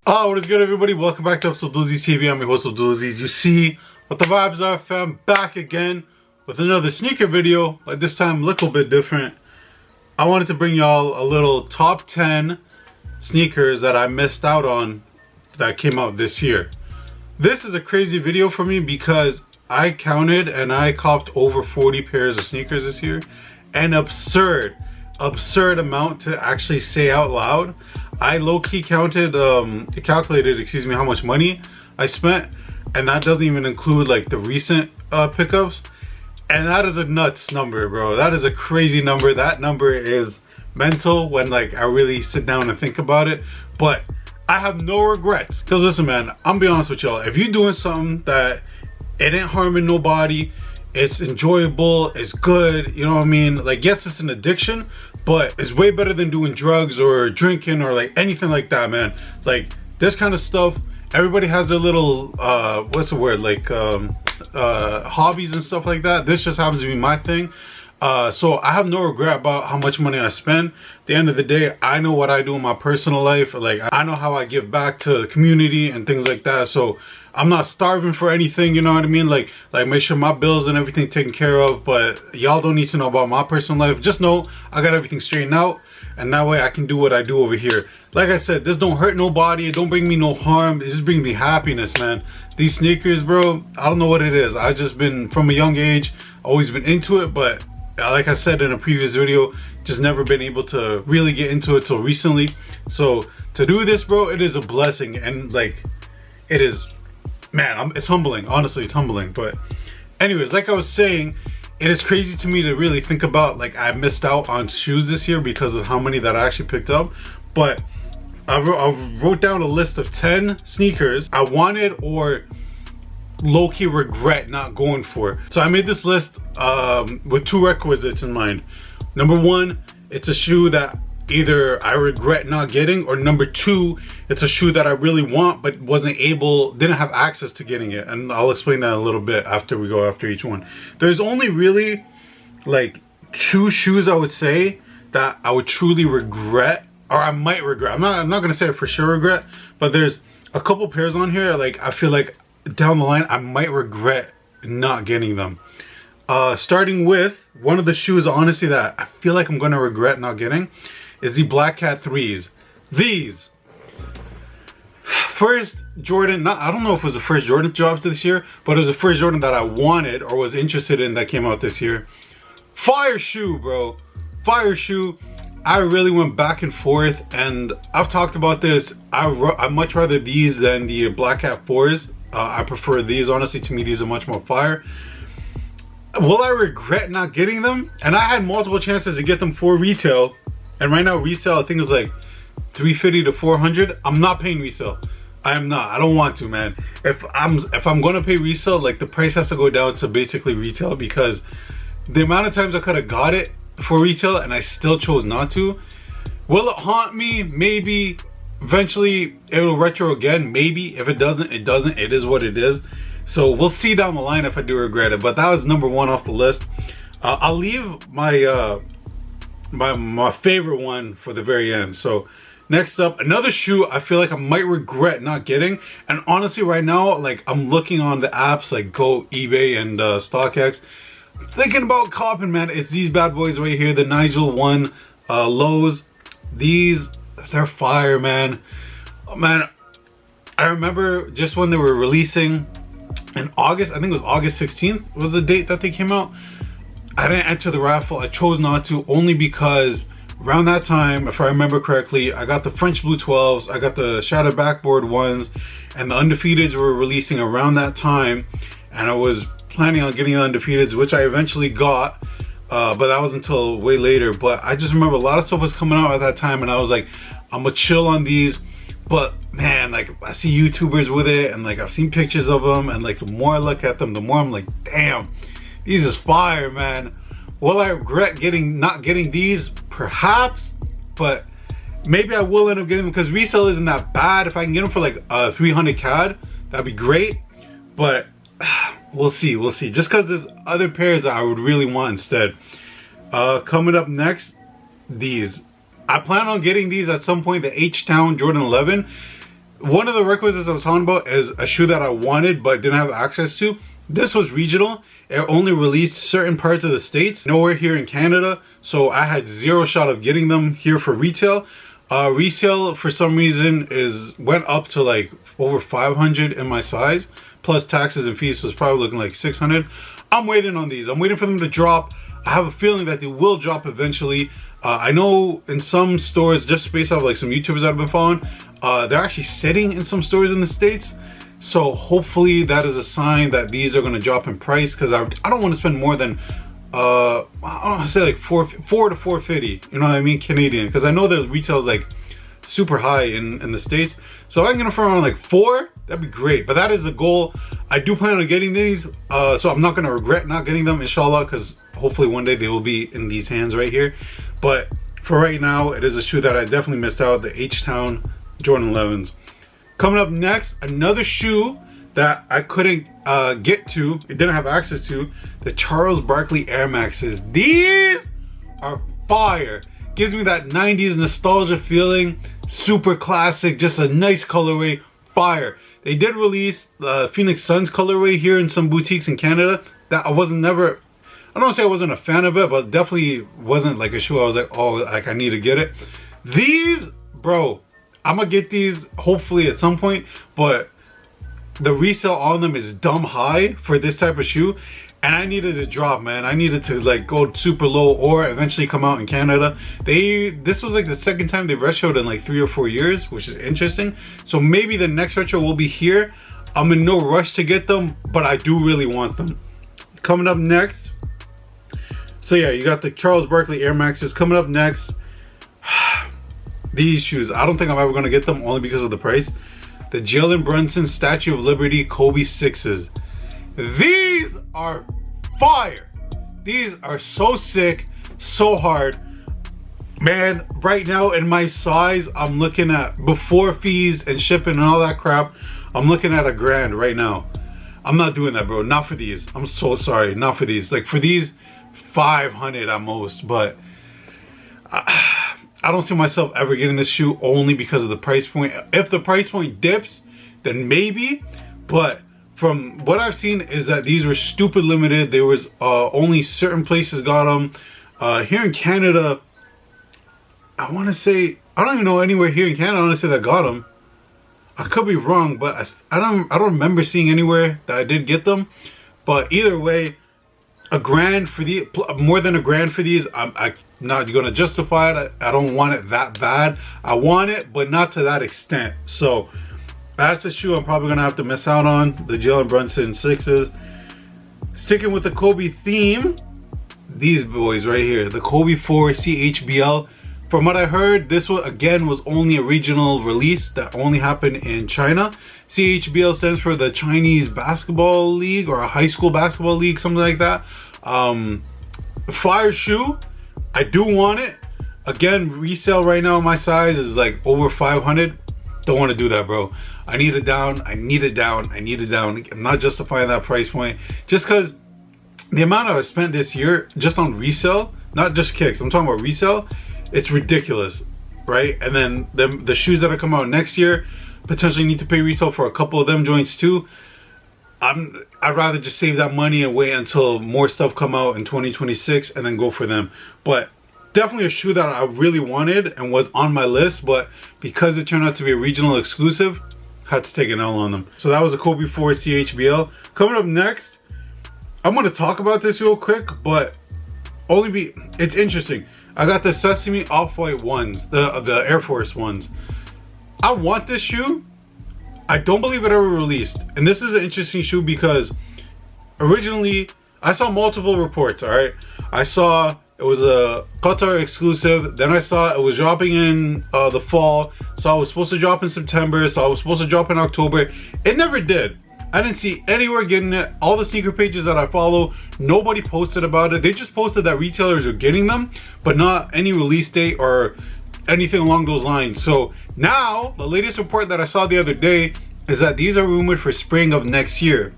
Oh, what is good, everybody? Welcome back to Abdulaziz TV. I'm your host, Abdulaziz. You see what the vibes are, fam. Back again with another sneaker video, but this time a little bit different. I wanted to bring y'all a little top 10 sneakers that I missed out on that came out this year. This is a crazy video for me because I counted and I copped over 40 pairs of sneakers this year. An absurd amount to actually say out loud. I low-key calculated how much money I spent, and that doesn't even include like the recent pickups, and that is a nuts number, bro. That is a crazy number. That number is mental when like I really sit down and think about it, but I have no regrets. Because listen, man, I'm be honest with y'all, if you're doing something that it ain't harming nobody, it's enjoyable, it's good, you know what I mean? Like, yes, it's an addiction, but it's way better than doing drugs or drinking or like anything like that, man. Like, this kind of stuff, everybody has their little what's the word, like hobbies and stuff like that. This just happens to be my thing. So I have no regret about how much money I spend. At the end of the day, I know what I do in my personal life. Like, I know how I give back to the community and things like that. So I'm not starving for anything, you know what I mean? Like make sure my bills and everything taken care of. But y'all don't need to know about my personal life. Just know I got everything straightened out, and that way I can do what I do over here. Like I said, this don't hurt nobody. It don't bring me no harm. It just brings me happiness, man. These sneakers, bro, I don't know what it is. I just been, from a young age, always been into it, but like I said in a previous video, just never been able to really get into it till recently. So to do this, bro, it is a blessing, and like, it is, man, it's humbling. Honestly, it's humbling. But anyways, like I was saying, it is crazy to me to really think about, like, I missed out on shoes this year because of how many that I actually picked up. But I wrote down a list of 10 sneakers I wanted or low-key regret not going for. So I made this list with two requisites in mind. Number one, it's a shoe that either I regret not getting, or number two, it's a shoe that I really want but didn't have access to getting it. And I'll explain that a little bit after we go after each one. There's only really like two shoes I would say that I would truly regret, or I might regret. I'm not gonna say for sure regret, but there's a couple pairs on here like I feel like down the line I might regret not getting them. Starting with one of the shoes, honestly, that I feel like I'm gonna regret not getting is the Black Cat 3s. These first Jordan, I don't know if it was the first Jordan dropped this year, but it was the first Jordan that I wanted or was interested in that came out this year. Fire shoe, bro. Fire shoe. I really went back and forth, and I've talked about this. I much rather these than the Black Cat 4s. I prefer these. Honestly, to me, these are much more fire. Will I regret not getting them? And I had multiple chances to get them for retail, and right now resale I think is like $350 to $400. I'm not paying resale. I am not. I don't want to, man. If I'm gonna pay resale, like, the price has to go down to basically retail, because the amount of times I could have got it for retail and I still chose not to. Will it haunt me? Maybe. Eventually it'll retro again, maybe. If it doesn't, it doesn't. It is what it is. So we'll see down the line if I do regret it. But that was number one off the list. I'll leave my my favorite one for the very end. So next up, another shoe I feel like I might regret not getting. And honestly, right now, like, I'm looking on the apps like Go, eBay, and StockX, thinking about copping, man. It's these bad boys right here, the Nigel 1 lows. These, they're fire, man. Oh, man, I remember just when they were releasing in August, I think it was August 16th was the date that they came out. I didn't enter the raffle. I chose not to, only because around that time, if I remember correctly, I got the French Blue 12s, I got the Shattered Backboard ones, and the Undefeateds were releasing around that time, and I was planning on getting the Undefeateds, which I eventually got, but that was until way later. But I just remember a lot of stuff was coming out at that time, and I was like, I'm gonna chill on these. But man, like, I see YouTubers with it, and like, I've seen pictures of them, and like, the more I look at them, the more I'm like, damn, these is fire, man. Will I regret not getting these? Perhaps, but maybe I will end up getting them because resale isn't that bad. If I can get them for like 300 CAD, that'd be great. But we'll see, just because there's other pairs that I would really want instead. Coming up next, these. I plan on getting these at some point, the H-Town Jordan 11. one of the requisites I was talking about is a shoe that I wanted but didn't have access to. This was regional. It only released certain parts of the States, nowhere here in Canada. So I had zero shot of getting them here for retail. Resale for some reason went up to like over 500 in my size, plus taxes and fees, so it's probably looking like 600. I'm waiting on these. I'm waiting for them to drop. I have a feeling that they will drop eventually. I know in some stores, just based off like some YouTubers that I've been following, they're actually sitting in some stores in the States. So hopefully that is a sign that these are going to drop in price, because I don't want to spend more than I don't want to say like 4 to 450, you know what I mean, Canadian, because I know the retail is like super high in the States. So if I can get them for around like 4, that'd be great. But that is the goal. I do plan on getting these, so I'm not going to regret not getting them, inshallah, because hopefully one day they will be in these hands right here. But for right now, it is a shoe that I definitely missed out, the H-Town Jordan 11s. Coming up next, another shoe that I couldn't get to, it didn't have access to, the Charles Barkley Air Maxes. These are fire. Gives me that 90s nostalgia feeling, super classic, just a nice colorway, fire. They did release the Phoenix Suns colorway here in some boutiques in Canada. That I don't want to say I wasn't a fan of it, but definitely wasn't like a shoe I was like, oh, like I need to get it. These, bro, I'm gonna get these hopefully at some point, but the resale on them is dumb high for this type of shoe, and I needed to drop, man. I needed to like go super low or eventually come out in Canada. This was like the second time they retroed in like 3 or 4 years, which is interesting. So maybe the next retro will be here. I'm in no rush to get them, but I do really want them. Coming up next, so yeah, you got the Charles Barkley Air Maxes coming up next. These shoes, I don't think I'm ever gonna get them, only because of the price. The Jalen Brunson Statue of Liberty Kobe 6s. These are fire. These are so sick, so hard. Man, right now in my size, I'm looking at, before fees and shipping and all that crap, I'm looking at $1,000 right now. I'm not doing that, bro. Not for these. I'm so sorry. Not for these. Like for these, 500 at most. But I don't see myself ever getting this shoe, only because of the price point. If the price point dips, then maybe. But from what I've seen is that these were stupid limited. There was only certain places got them. Here in Canada, I want to say, I don't even know anywhere here in Canada, I want to say that got them. I could be wrong, but I don't remember seeing anywhere that I did get them. But either way, $1,000 for these, more than $1,000 for these, I'm not gonna justify it. I don't want it that bad. I want it, but not to that extent. So that's a shoe I'm probably gonna have to miss out on, the Jalen Brunson 6s. Sticking with the Kobe theme, these boys right here, the Kobe 4 CHBL. From what I heard, this was only a regional release that only happened in China. CHBL stands for the Chinese Basketball League, or a high school basketball league, something like that. Fire shoe. I do want it. Again, resale right now, my size is like over 500. Don't want to do that, bro. I need it down. I need it down. I need it down. I'm not justifying that price point, just because the amount I've spent this year just on resale, not just kicks, I'm talking about resale, it's ridiculous, right? And then the shoes that are coming out next year, potentially need to pay resale for a couple of them joints too. I'd rather just save that money and wait until more stuff come out in 2026 and then go for them. But definitely a shoe that I really wanted and was on my list, but because it turned out to be a regional exclusive, had to take an L on them. So that was a Kobe 4 CHBL. Coming up next, I'm going to talk about this real quick, but it's interesting. I got the Sesame Off-White ones, the Air Force ones. I want this shoe. I don't believe it ever released. And this is an interesting shoe because originally I saw multiple reports, all right? I saw it was a Qatar exclusive. Then I saw it was dropping in the fall. So I was supposed to drop in September. So I was supposed to drop in October. It never did. I didn't see anywhere getting it. All the sneaker pages that I follow, nobody posted about it. They just posted that retailers are getting them, but not any release date or anything along those lines. So now, the latest report that I saw the other day is that these are rumored for spring of next year.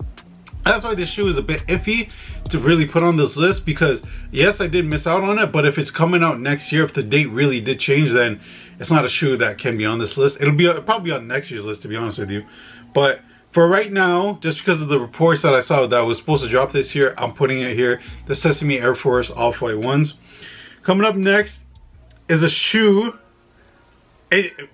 That's why this shoe is a bit iffy to really put on this list, because yes, I did miss out on it, but if it's coming out next year, if the date really did change, then it's not a shoe that can be on this list. It'll be probably on next year's list, to be honest with you. But for right now, just because of the reports that I saw that was supposed to drop this year, I'm putting it here. The Sesame Air Force Off-White ones. Coming up next is a shoe.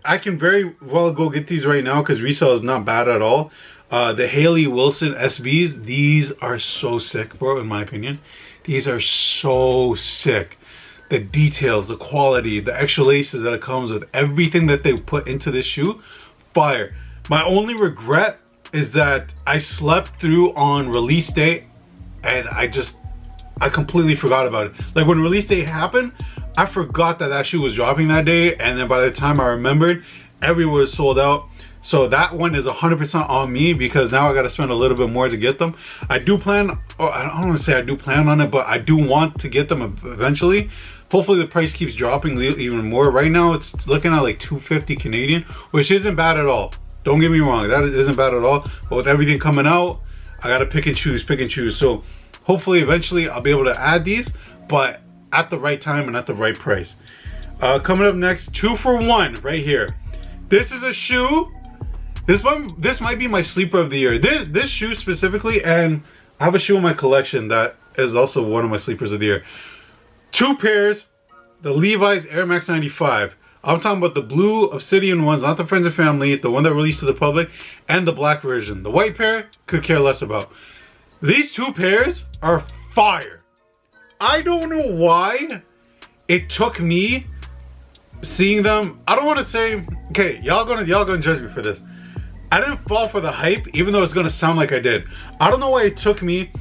I can very well go get these right now because resale is not bad at all. The Haley Wilson SBs, these are so sick, bro, in my opinion. These are so sick. The details, the quality, the extra laces that it comes with, everything that they put into this shoe, fire. My only regret is that I slept through on release day and I completely forgot about it. Like when release day happened, I forgot that that shoe was dropping that day, and then by the time I remembered, everywhere was sold out. So that one is 100% on me, because now I got to spend a little bit more to get them. I do plan, or I don't want to say I do plan on it, but I do want to get them eventually. Hopefully the price keeps dropping even more. Right now it's looking at like 250 Canadian, which isn't bad at all. Don't get me wrong, that isn't bad at all. But with everything coming out, I got to pick and choose. So hopefully eventually I'll be able to add these, but at the right time and at the right price. Coming up next, 2 for 1 right here. This is a shoe. This might be my sleeper of the year. This shoe specifically, and I have a shoe in my collection that is also one of my sleepers of the year. 2 pairs, the Levi's Air Max 95. I'm talking about the blue Obsidian ones, not the Friends and Family, the one that released to the public, and the black version. The white pair, could care less about. These 2 pairs are fire. I don't know why it took me seeing them. I don't want to say, okay, y'all gonna judge me for this. I didn't fall for the hype, even though it's gonna sound like I did. I don't know why it took me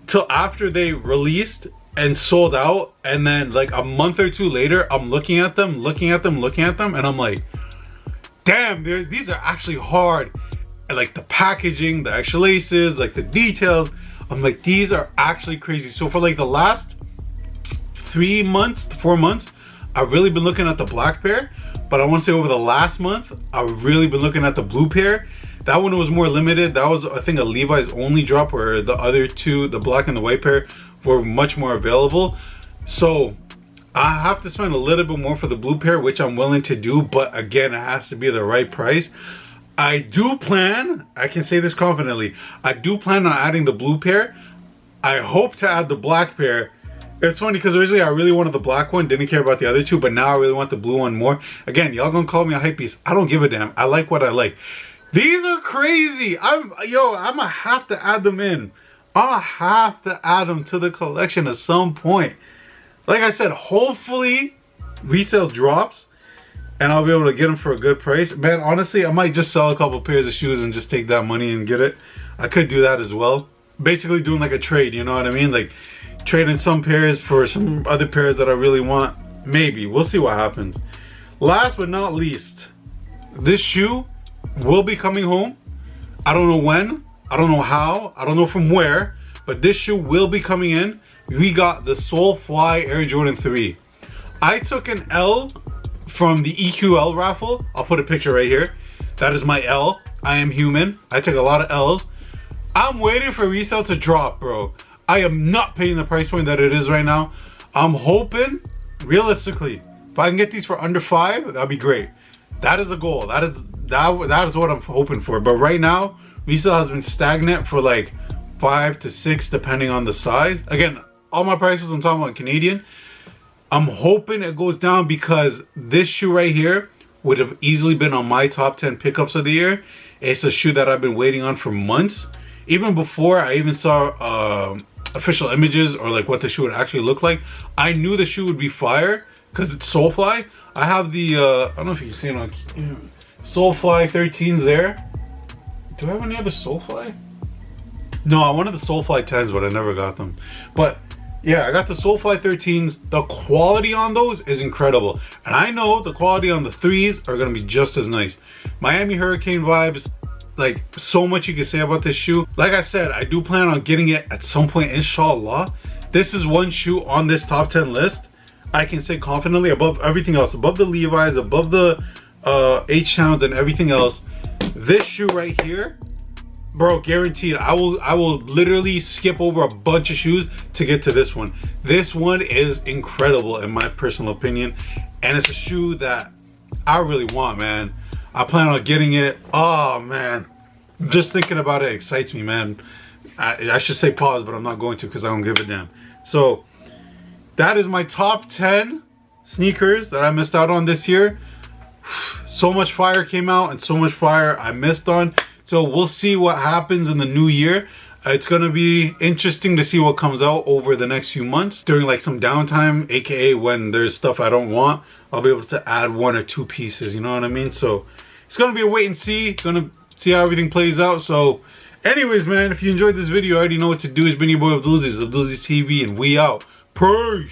till after they released and sold out, and then like a month or 2 later, I'm looking at them, and I'm like, damn, these are actually hard. And like the packaging, the extra laces, like the details, I'm like, these are actually crazy. So for like the last 3 months, 4 months, I've really been looking at the black pair. But I want to say over the last month, I've really been looking at the blue pair. That one was more limited. That was, I think, a Levi's only drop, where the other 2, the black and the white pair, were much more available. So I have to spend a little bit more for the blue pair, which I'm willing to do. But again, it has to be the right price. I do plan, I can say this confidently, I do plan on adding the blue pair. I hope to add the black pair. It's funny because originally I really wanted the black one, didn't care about the other 2, but now I really want the blue one more. Again, y'all gonna call me a hypebeast. I don't give a damn. I like what I like. These are crazy. I'm gonna have to add them in. I'm gonna have to add them to the collection at some point. Like I said, hopefully resale drops and I'll be able to get them for a good price. Man, honestly, I might just sell a couple pairs of shoes and just take that money and get it. I could do that as well. Basically doing like a trade, you know what I mean? Like trading some pairs for some other pairs that I really want. Maybe, we'll see what happens. Last but not least, this shoe will be coming home. I don't know when, I don't know how, I don't know from where, but this shoe will be coming in. We got the Soulfly Air Jordan 3. I took an L from the EQL raffle. I'll put a picture right here. That is my L. I am human. I take a lot of L's. I'm waiting for resale to drop, bro. I am not paying the price point that it is right now. I'm hoping, realistically, if I can get these for under 5, that'd be great. That is a goal. That is what I'm hoping for. But right now, resale has been stagnant for like 5 to 6, depending on the size. Again, all my prices, I'm talking about Canadian. I'm hoping it goes down, because this shoe right here would have easily been on my top 10 pickups of the year. It's a shoe that I've been waiting on for months. Even before I even saw official images or like what the shoe would actually look like, I knew the shoe would be fire because it's Soulfly. I have the, I don't know if you can see it on Soulfly 13s there. Do I have any other Soulfly? No, I wanted the Soulfly 10s, but I never got them. But yeah, I got the Soulfly 13s. The quality on those is incredible. And I know the quality on the 3s are going to be just as nice. Miami Hurricane vibes. Like, so much you can say about this shoe. Like I said, I do plan on getting it at some point, inshallah. This is one shoe on this top 10 list I can say confidently, above everything else, above the Levi's, above the H-Towns and everything else. This shoe right here bro, guaranteed. I will literally skip over a bunch of shoes to get to this one. This one is incredible in my personal opinion, and it's a shoe that I really want, man. I plan on getting it. Oh man, just thinking about it excites me, man. I should say pause, but I'm not going to because I don't give a damn. So that is my top 10 sneakers that I missed out on this year. So much fire came out and so much fire I missed on. So we'll see what happens in the new year. It's gonna be interesting to see what comes out over the next few months during like some downtime, aka when there's stuff I don't want. I'll be able to add 1 or 2 pieces, you know what I mean? So it's gonna be a wait and see. Gonna see how everything plays out. So anyways, man, if you enjoyed this video, you already know what to do. It's been your boy Abdulaziz, Abdulaziz TV, and we out. Peace.